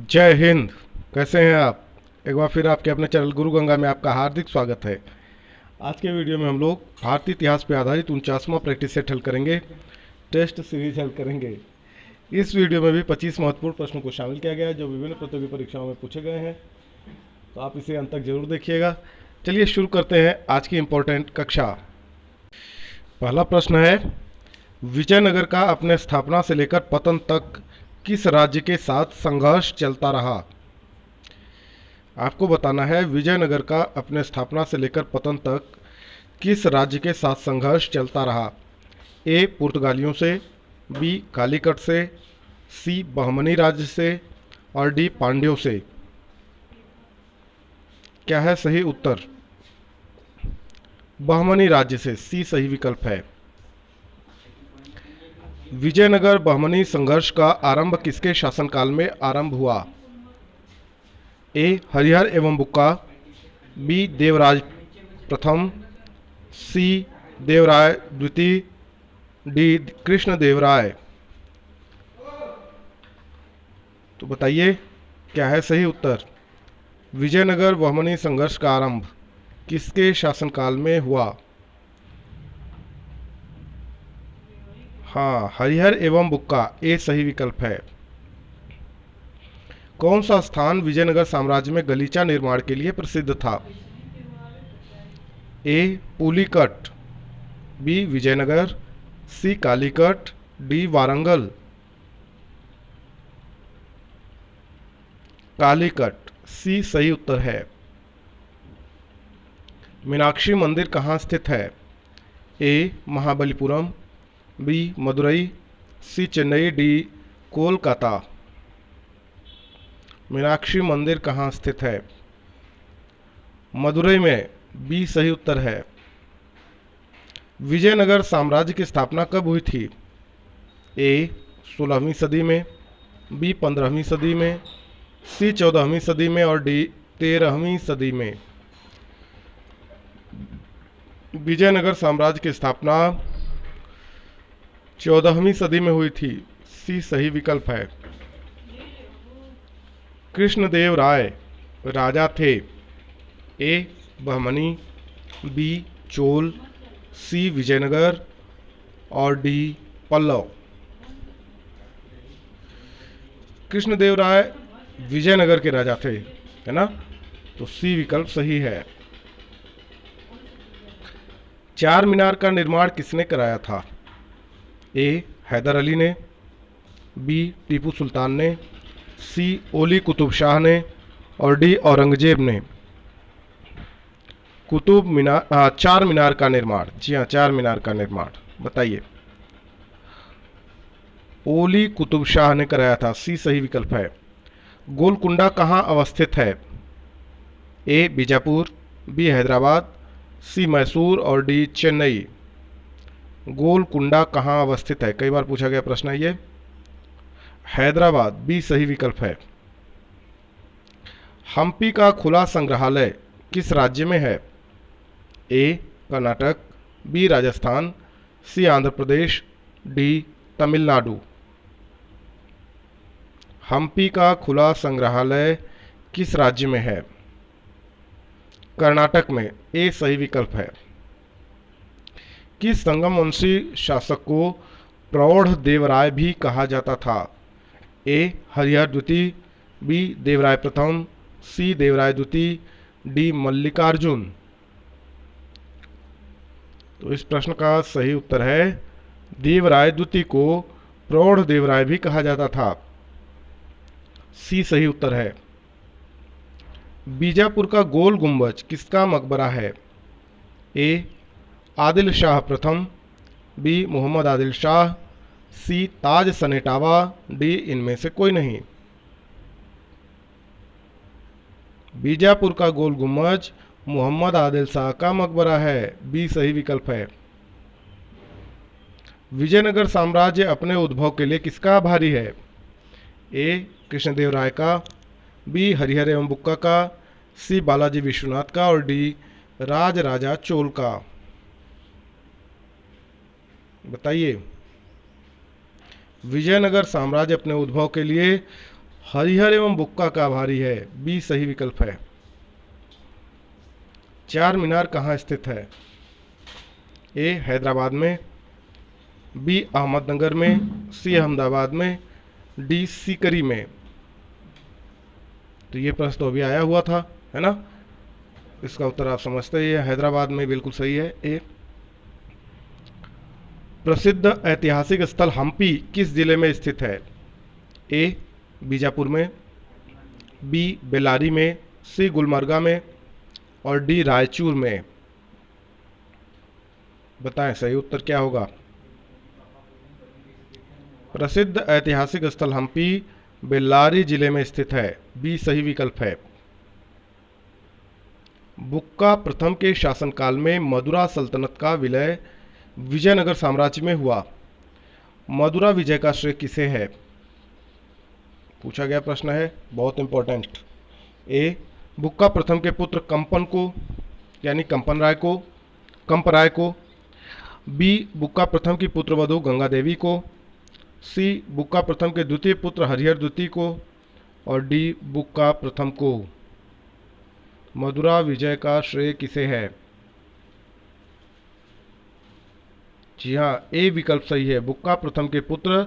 जय हिंद। कैसे हैं आप? एक बार फिर आपके अपने चैनल गुरु गंगा में आपका हार्दिक स्वागत है। आज के वीडियो में हम लोग भारतीय इतिहास पर आधारित 49वां प्रैक्टिस सेट हल करेंगे, टेस्ट सीरीज हल करेंगे। इस वीडियो में भी 25 महत्वपूर्ण प्रश्नों को शामिल किया गया है जो विभिन्न प्रतियोगी परीक्षाओं में पूछे गए हैं, तो आप इसे अंत तक जरूर देखिएगा। चलिए शुरू करते हैं आज की इम्पोर्टेंट कक्षा। पहला प्रश्न है, विजयनगर का अपने स्थापना से लेकर पतन तक किस राज्य के साथ संघर्ष चलता रहा? आपको बताना है विजयनगर का अपने स्थापना से लेकर पतन तक किस राज्य के साथ संघर्ष चलता रहा। ए पुर्तगालियों से, बी कालीकट से, सी बहमनी राज्य से और डी पांड्यों से। क्या है सही उत्तर? बहमनी राज्य से, सी सही विकल्प है। विजयनगर बहमनी संघर्ष का आरंभ किसके शासनकाल में आरंभ हुआ? ए हरिहर एवं बुक्का, बी देवराज प्रथम, सी देवराय द्वितीय, डी कृष्ण देवराय। तो बताइए क्या है सही उत्तर? विजयनगर बहमनी संघर्ष का आरंभ किसके शासनकाल में हुआ? हाँ, हरिहर एवं बुक्का, ए सही विकल्प है। कौन सा स्थान विजयनगर साम्राज्य में गलीचा निर्माण के लिए प्रसिद्ध था? ए पुलिकट, बी विजयनगर, सी कालीकट, डी वारंगल। कालीकट, सी सही उत्तर है। मीनाक्षी मंदिर कहाँ स्थित है? ए महाबलीपुरम, बी मदुरई, सी चेन्नई, डी कोलकाता। मीनाक्षी मंदिर कहाँ स्थित है? मदुरई में, बी सही उत्तर है। विजयनगर साम्राज्य की स्थापना कब हुई थी? ए 16वीं सदी में, बी 15वीं सदी में, सी 14वीं सदी में और डी 13वीं सदी में। विजयनगर साम्राज्य की स्थापना 14वीं सदी में हुई थी, सी सही विकल्प है। कृष्णदेव राय राजा थे? ए बहमनी, बी चोल, सी विजयनगर और डी पल्लव। कृष्णदेव राय विजयनगर के राजा थे, है ना? तो सी विकल्प सही है। चार मीनार का निर्माण किसने कराया था? ए हैदर अली ने, बी टीपू सुल्तान ने, सी ओली कुतुब शाह ने और डी औरंगजेब ने। कुतुब मीनार, चार मीनार का निर्माण, जी हाँ, चार मीनार का निर्माण बताइए। ओली कुतुब शाह ने कराया था, सी सही विकल्प है। गोलकुंडा कहाँ अवस्थित है? ए बीजापुर, बी हैदराबाद, सी मैसूर और डी चेन्नई। गोलकुंडा कहाँ अवस्थित है? कई बार पूछा गया प्रश्न है ये। हैदराबाद, बी सही विकल्प है। हम्पी का खुला संग्रहालय किस राज्य में है? ए कर्नाटक, बी राजस्थान, सी आंध्र प्रदेश, डी तमिलनाडु। हम्पी का खुला संग्रहालय किस राज्य में है? कर्नाटक में, ए सही विकल्प है। किस संगमवंशी शासक को प्रौढ़ देवराय भी कहा जाता था? ए हरिहर द्वितीय, बी देवराय प्रथम, सी देवराय द्वितीय, डी मल्लिकार्जुन। तो इस प्रश्न का सही उत्तर है देवराय द्वितीय को प्रौढ़ देवराय भी कहा जाता था, सी सही उत्तर है। बीजापुर का गोल गुंबज किसका मकबरा है? ए आदिल शाह प्रथम, बी मोहम्मद आदिल शाह, सी ताज सनेटावा, डी इनमें से कोई नहीं। बीजापुर का गोल गुंबज मोहम्मद आदिल शाह का मकबरा है, बी सही विकल्प है। विजयनगर साम्राज्य अपने उद्भव के लिए किसका आभारी है? ए कृष्णदेव राय का, बी हरिहर एवं बुक्का का, सी बालाजी विश्वनाथ का और डी राज राजा चोल का। बताइए। विजयनगर साम्राज्य अपने उद्भव के लिए हरिहर एवं बुक्का का भारी है, बी सही विकल्प है। चार मीनार कहाँ स्थित है? ए हैदराबाद में, बी अहमदनगर में, सी अहमदाबाद में, डी सीकरी में। तो ये प्रश्न तो अभी आया हुआ था, है ना। इसका उत्तर आप समझते ही हैं, हैदराबाद में बिल्कुल सही है ए। प्रसिद्ध ऐतिहासिक स्थल हम्पी किस जिले में स्थित है? ए बीजापुर में, बी बेल्लारी में, सी गुलमर्गा में और डी रायचूर में। बताएं सही उत्तर क्या होगा। प्रसिद्ध ऐतिहासिक स्थल हम्पी बेल्लारी जिले में स्थित है, बी सही विकल्प है। बुक्का प्रथम के शासनकाल में मदुरा सल्तनत का विलय विजयनगर साम्राज्य में हुआ। मदुरा विजय का श्रेय किसे है? पूछा गया प्रश्न है, बहुत इंपॉर्टेंट। ए बुक्का प्रथम के पुत्र कंपन को, यानी कंपराय को, बी बुक्का प्रथम की पुत्रवधू गंगा देवी को, सी बुक्का प्रथम के द्वितीय पुत्र हरिहर द्वितीय को और डी बुक्का प्रथम को। मदुरा विजय का श्रेय किसे है? जी हाँ, ए विकल्प सही है, बुक्का प्रथम के पुत्र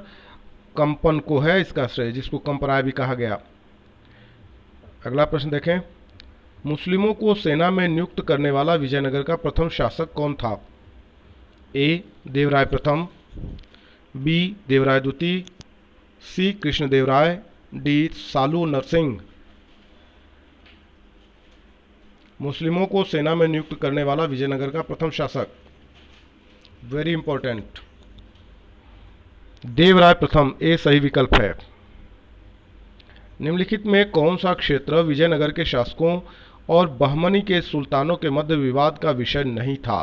कंपन को है इसका श्रेय, जिसको कंपराय भी कहा गया। अगला प्रश्न देखें। मुस्लिमों को सेना में नियुक्त करने वाला विजयनगर का प्रथम शासक कौन था? ए देवराय प्रथम, बी देवराय द्वितीय, सी कृष्णदेवराय, डी सालू नरसिंह। मुस्लिमों को सेना में नियुक्त करने वाला विजयनगर का प्रथम शासक, वेरी इंपॉर्टेंट, देवराय प्रथम, ए सही विकल्प है। निम्नलिखित में कौन सा क्षेत्र विजयनगर के शासकों और बहमनी के सुल्तानों के मध्य विवाद का विषय नहीं था?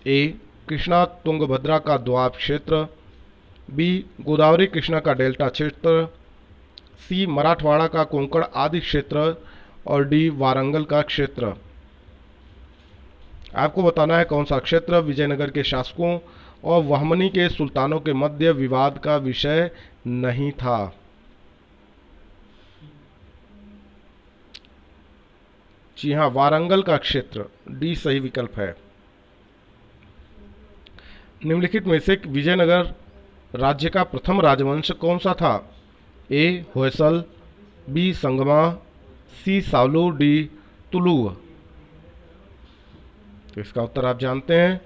ए कृष्णा तुंगभद्रा का दोआब क्षेत्र, बी गोदावरी कृष्णा का डेल्टा क्षेत्र, सी मराठवाड़ा का कोंकण आदि क्षेत्र और डी वारंगल का क्षेत्र। आपको बताना है कौन सा क्षेत्र विजयनगर के शासकों और बहमनी के सुल्तानों के मध्य विवाद का विषय नहीं था। जी हाँ, वारंगल का क्षेत्र, डी सही विकल्प है। निम्नलिखित में से विजयनगर राज्य का प्रथम राजवंश कौन सा था? ए होयसल, बी संगमा, सी सावलू, डी तुलुव। तो इसका उत्तर आप जानते हैं,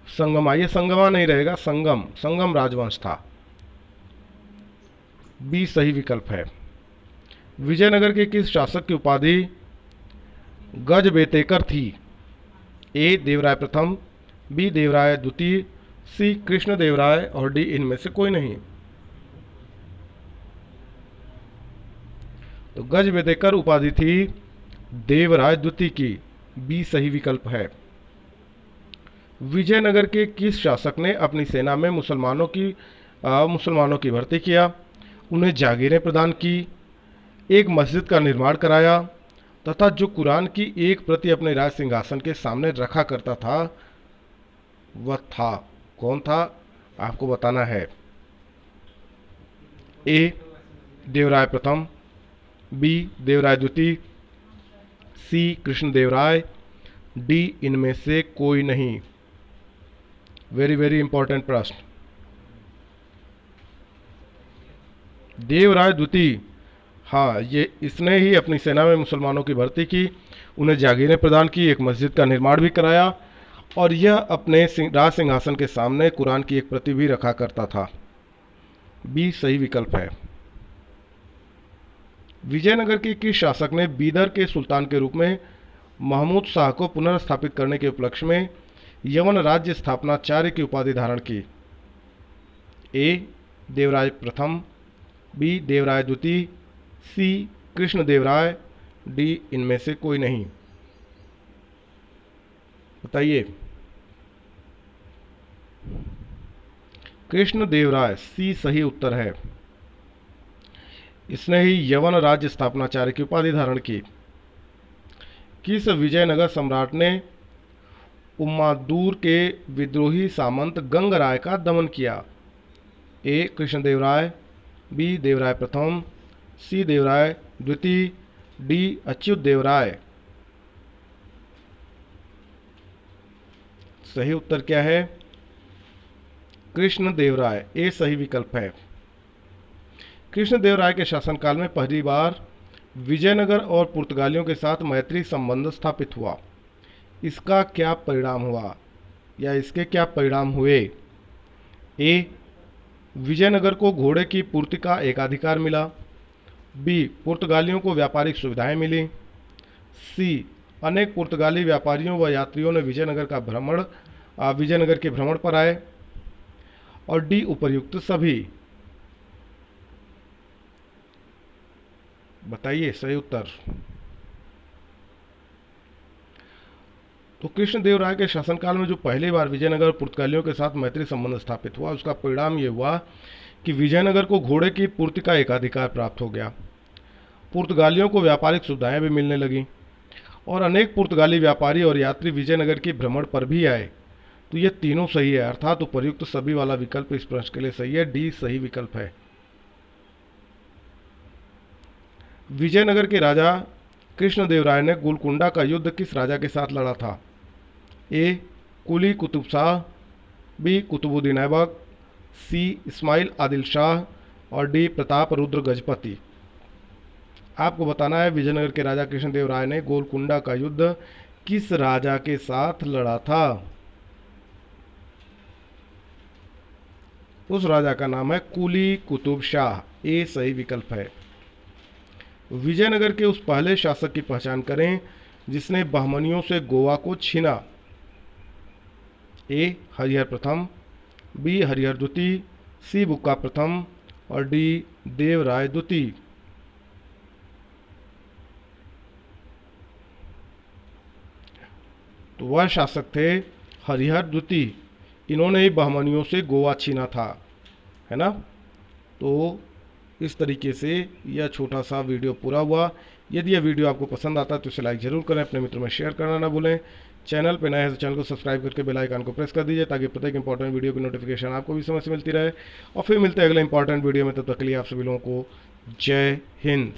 संगमा। ये संगमा नहीं रहेगा, संगम राजवंश था, बी सही विकल्प है। विजयनगर के किस शासक की उपाधि गजबेतेकर थी? ए देवराय प्रथम, बी देवराय द्वितीय, सी कृष्णदेवराय और डी इनमें से कोई नहीं। तो गजबेतेकर उपाधि थी देवराय द्वितीय की, बी सही विकल्प है। विजयनगर के किस शासक ने अपनी सेना में मुसलमानों की भर्ती किया, उन्हें जागीरें प्रदान की, एक मस्जिद का निर्माण कराया तथा जो कुरान की एक प्रति अपने राज सिंहासन के सामने रखा करता था, वह था कौन था? आपको बताना है। ए देवराय प्रथम, बी देवराय द्वितीय, सी कृष्णदेवराय, डी इनमें से कोई नहीं। वेरी वेरी इंपॉर्टेंट प्रश्न। देवराय द्वितीय, हाँ, ये इसने ही अपनी सेना में मुसलमानों की भर्ती की, उन्हें जागीरें प्रदान की, एक मस्जिद का निर्माण भी कराया और यह अपने राज सिंहासन के सामने कुरान की एक प्रति भी रखा करता था, बी सही विकल्प है। विजयनगर के किस शासक ने बीदर के सुल्तान के रूप में महमूद शाह को पुनर्स्थापित करने के उपलक्ष्य में यवन राज्य स्थापनाचार्य की उपाधि धारण की? ए देवराय प्रथम, बी देवराय द्वितीय, सी कृष्णदेवराय, डी इनमें से कोई नहीं। बताइए। कृष्णदेवराय, सी सही उत्तर है। इसने ही यवन राज्य स्थापनाचार्य की उपाधि धारण की। किस विजयनगर सम्राट ने उम्मादूर के विद्रोही सामंत गंगराय का दमन किया? ए कृष्णदेवराय, बी देवराय प्रथम, सी देवराय द्वितीय, डी अच्युत देवराय। सही उत्तर क्या है? कृष्ण देवराय, ए सही विकल्प है। कृष्ण देवराय के शासनकाल में पहली बार विजयनगर और पुर्तगालियों के साथ मैत्री संबंध स्थापित हुआ। इसका क्या परिणाम हुआ या इसके क्या परिणाम हुए? ए विजयनगर को घोड़े की पूर्ति का एकाधिकार मिला, बी पुर्तगालियों को व्यापारिक सुविधाएं मिली, सी अनेक पुर्तगाली व्यापारियों व यात्रियों ने विजयनगर के भ्रमण पर आए, और डी उपर्युक्त सभी। बताइए सही उत्तर। तो कृष्णदेवराय के शासनकाल में जो पहली बार विजयनगर और पुर्तगालियों के साथ मैत्री संबंध स्थापित हुआ, उसका परिणाम ये हुआ कि विजयनगर को घोड़े की पूर्ति का एकाधिकार प्राप्त हो गया, पुर्तगालियों को व्यापारिक सुविधाएं भी मिलने लगी, और अनेक पुर्तगाली व्यापारी और यात्री विजयनगर के भ्रमण पर भी आए। तो ये तीनों सही है, अर्थात उपर्युक्त सभी वाला विकल्प इस प्रश्न के लिए सही है, डी सही विकल्प है। विजयनगर के राजा कृष्णदेवराय ने गोलकुंडा का युद्ध किस राजा के साथ लड़ा था? ए कुली कुतुब शाह, बी कुतुबुद्दीन ऐबक, सी इस्माइल आदिल शाह, और डी प्रताप रुद्र गजपति। आपको बताना है विजयनगर के राजा कृष्णदेवराय ने गोलकुंडा का युद्ध किस राजा के साथ लड़ा था। उस राजा का नाम है कुली कुतुब शाह, ए सही विकल्प है। विजयनगर के उस पहले शासक की पहचान करें जिसने बहमनियों से गोवा को छीना। ए हरिहर प्रथम, बी हरिहर द्वितीय, सी बुक्का प्रथम, और डी देवराय द्वितीय। तो वह शासक थे हरिहर द्वितीय, इन्होंने ही बहमनियों से गोवा छीना था, है ना। तो इस तरीके से यह छोटा सा वीडियो पूरा हुआ। यदि यह वीडियो आपको पसंद आता है तो इसे लाइक जरूर करें, अपने मित्रों में शेयर करना ना भूलें। चैनल पर नए हैं तो चैनल को सब्सक्राइब करके बेल आइकन को प्रेस कर दीजिए ताकि प्रत्येक इंपॉर्टेंट वीडियो की नोटिफिकेशन आपको भी समय से मिलती रहे। और फिर मिलते हैं अगले इंपॉर्टेंट वीडियो में, तब तक के लिए आप सभी लोगों को जय हिंद।